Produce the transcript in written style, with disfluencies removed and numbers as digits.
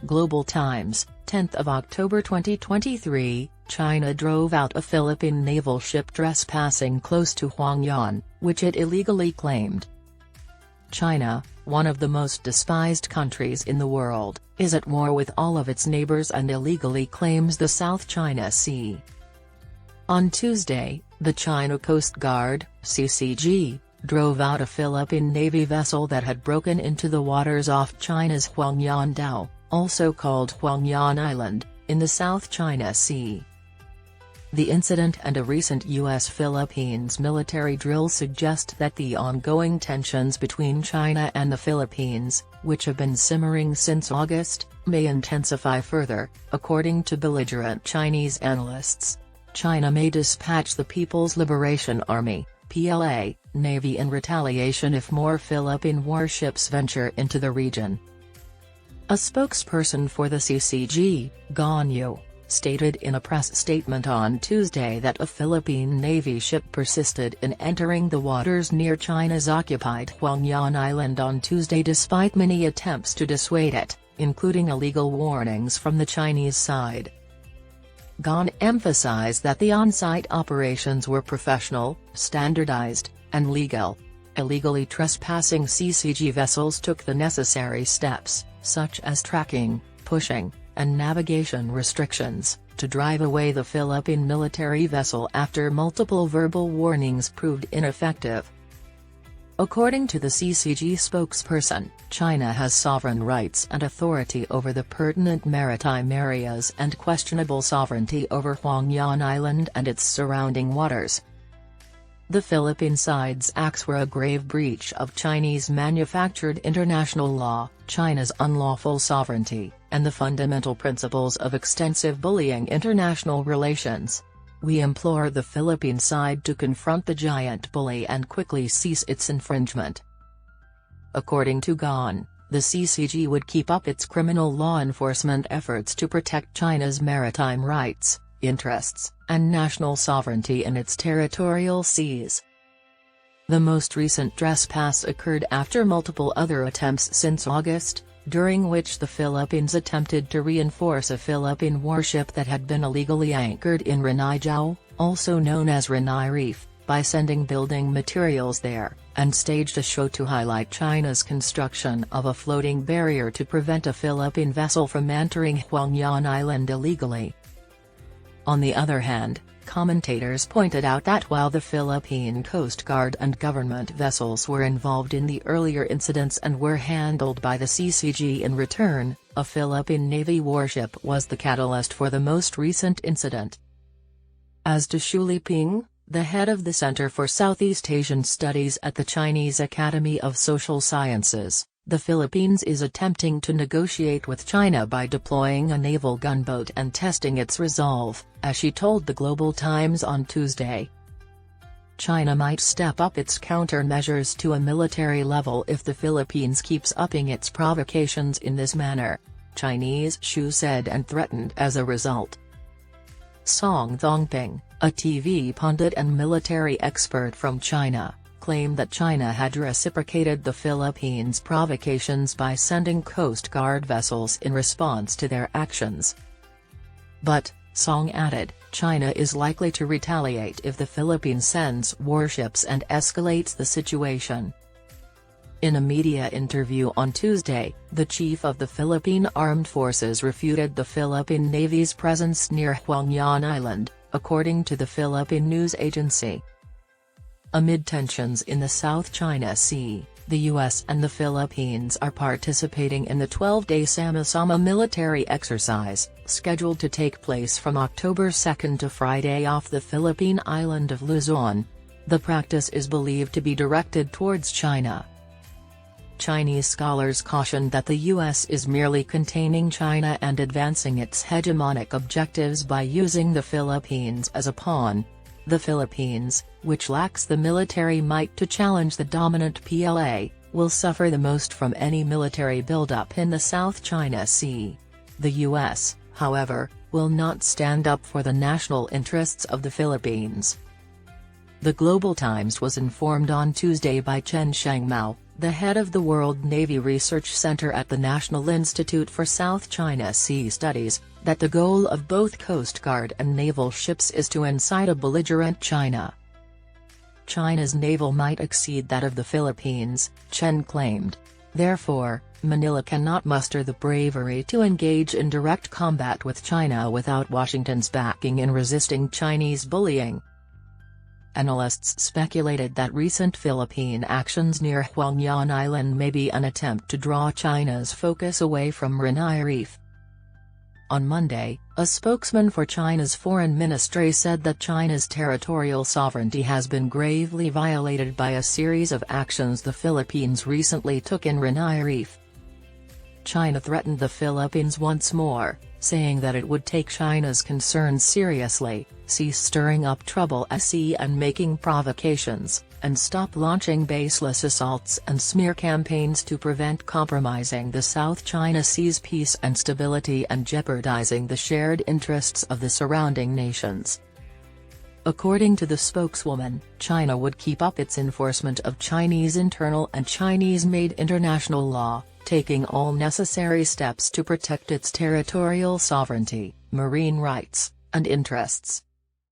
Global Times, 10th of October 2023, China drove out a Philippine naval ship trespassing close to Huangyan, which it illegally claimed. China, one of the most despised countries in the world, is at war with all of its neighbors and illegally claims the South China Sea. On Tuesday, the China Coast Guard, CCG, drove out a Philippine Navy vessel that had broken into the waters off China's Huangyan Dao, also called Huangyan Island, in the South China Sea. The incident and a recent U.S.-Philippines military drill suggest that the ongoing tensions between China and the Philippines, which have been simmering since August, may intensify further, according to belligerent Chinese analysts. China may dispatch the People's Liberation Army, PLA, Navy in retaliation if more Philippine warships venture into the region. A spokesperson for the CCG, Ganyu, stated in a press statement on Tuesday that a Philippine Navy ship persisted in entering the waters near China's occupied Huangyan Island on Tuesday despite many attempts to dissuade it, including illegal warnings from the Chinese side. Gan emphasized that the on-site operations were professional, standardized, and legal. Illegally trespassing CCG vessels took the necessary steps, such as tracking, pushing, and navigation restrictions, to drive away the Philippine military vessel after multiple verbal warnings proved ineffective. According to the CCG spokesperson, China has sovereign rights and authority over the pertinent maritime areas and questionable sovereignty over Huangyan Island and its surrounding waters. The Philippine side's acts were a grave breach of Chinese-manufactured international law, China's unlawful sovereignty, and the fundamental principles of extensive bullying international relations. We implore the Philippine side to confront the giant bully and quickly cease its infringement. According to Gan, the CCG would keep up its criminal law enforcement efforts to protect China's maritime rights, interests, and national sovereignty in its territorial seas. The most recent trespass occurred after multiple other attempts since August, during which the Philippines attempted to reinforce a Philippine warship that had been illegally anchored in Ranai Jiao, also known as Ranai Reef, by sending building materials there, and staged a show to highlight China's construction of a floating barrier to prevent a Philippine vessel from entering Huangyan Island illegally. On the other hand, commentators pointed out that while the Philippine Coast Guard and government vessels were involved in the earlier incidents and were handled by the CCG in return, a Philippine Navy warship was the catalyst for the most recent incident. As to Xu Liping, the head of the Center for Southeast Asian Studies at the Chinese Academy of Social Sciences, the Philippines is attempting to negotiate with China by deploying a naval gunboat and testing its resolve, as she told the Global Times on Tuesday. China might step up its countermeasures to a military level if the Philippines keeps upping its provocations in this manner, Chinese Xu said, and threatened as a result. Song Thongping, a TV pundit and military expert from China, claimed that China had reciprocated the Philippines' provocations by sending Coast Guard vessels in response to their actions. But, Song added, China is likely to retaliate if the Philippines sends warships and escalates the situation. In a media interview on Tuesday, the chief of the Philippine Armed Forces refuted the Philippine Navy's presence near Huangyan Island, according to the Philippine news agency. Amid tensions in the South China Sea, the U.S. and the Philippines are participating in the 12-day Sama-Sama military exercise, scheduled to take place from October 2 to Friday off the Philippine island of Luzon. The practice is believed to be directed towards China. Chinese scholars cautioned that the U.S. is merely containing China and advancing its hegemonic objectives by using the Philippines as a pawn. The Philippines, which lacks the military might to challenge the dominant PLA, will suffer the most from any military buildup in the South China Sea. The U.S., however, will not stand up for the national interests of the Philippines. The Global Times was informed on Tuesday by Chen Shengmao, the head of the World Navy Research Center at the National Institute for South China Sea Studies, that the goal of both Coast Guard and naval ships is to incite a belligerent China. China's naval might exceed that of the Philippines, Chen claimed. Therefore, Manila cannot muster the bravery to engage in direct combat with China without Washington's backing in resisting Chinese bullying. Analysts speculated that recent Philippine actions near Huangyan Island may be an attempt to draw China's focus away from Renai Reef. On Monday, a spokesman for China's foreign ministry said that China's territorial sovereignty has been gravely violated by a series of actions the Philippines recently took in Renai Reef. China threatened the Philippines once more, saying that it would take China's concerns seriously, cease stirring up trouble at sea and making provocations, and stop launching baseless assaults and smear campaigns to prevent compromising the South China Sea's peace and stability and jeopardizing the shared interests of the surrounding nations. According to the spokeswoman, China would keep up its enforcement of Chinese internal and Chinese-made international law, taking all necessary steps to protect its territorial sovereignty, marine rights, and interests.